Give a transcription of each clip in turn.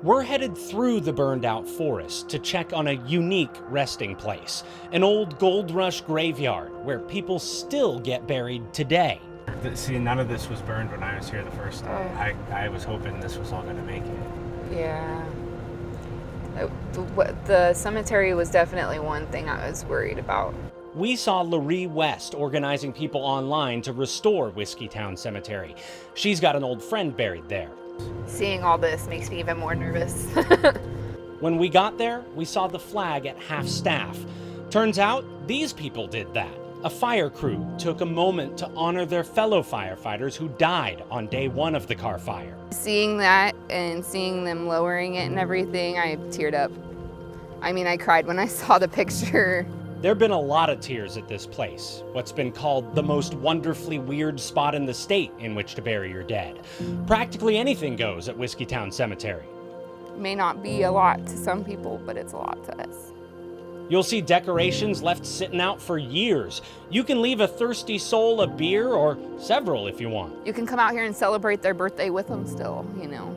We're headed through the burned out forest to check on a unique resting place, an old gold rush graveyard where people still get buried today. See, none of this was burned when I was here the first time. I was hoping this was all going to make it. Yeah. The cemetery was definitely one thing I was worried about. We saw Larry West organizing people online to restore Whiskeytown Cemetery. She's got an old friend buried there. Seeing all this makes me even more nervous. When we got there, we saw the flag at half staff. Turns out, these people did that. A fire crew took a moment to honor their fellow firefighters who died on day one of the Carr Fire. Seeing that and seeing them lowering it and everything, I teared up. I mean, I cried when I saw the picture. There've been a lot of tears at this place, what's been called the most wonderfully weird spot in the state in which to bury your dead. Practically anything goes at Whiskeytown Cemetery. It may not be a lot to some people, but it's a lot to us. You'll see decorations left sitting out for years. You can leave a thirsty soul a beer or several if you want. You can come out here and celebrate their birthday with them still, you know.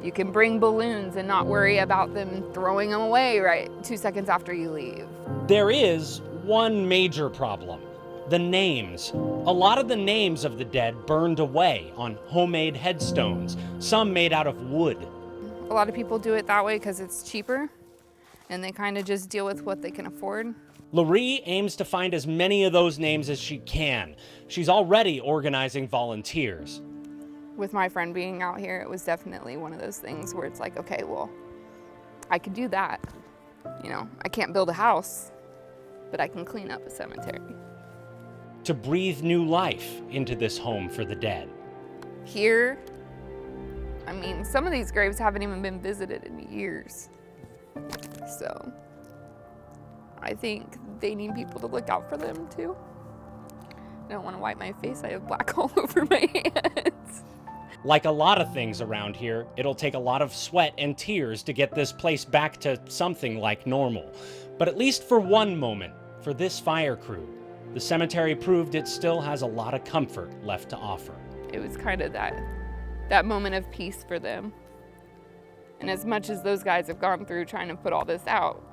You can bring balloons and not worry about them throwing them away right 2 seconds after you leave. There is one major problem: the names. A lot of the names of the dead burned away on homemade headstones, some made out of wood. A lot of people do it that way because it's cheaper, and they kind of just deal with what they can afford. Larry aims to find as many of those names as she can. She's already organizing volunteers. With my friend being out here, it was definitely one of those things where it's like, okay, well, I could do that. You know, I can't build a house, but I can clean up a cemetery. To breathe new life into this home for the dead. Here, I mean, some of these graves haven't even been visited in years. So, I think they need people to look out for them too. I don't want to wipe my face, I have black all over my hands. Like a lot of things around here, it'll take a lot of sweat and tears to get this place back to something like normal. But at least for one moment, for this fire crew, the cemetery proved it still has a lot of comfort left to offer. It was kind of that moment of peace for them. And as much as those guys have gone through trying to put all this out,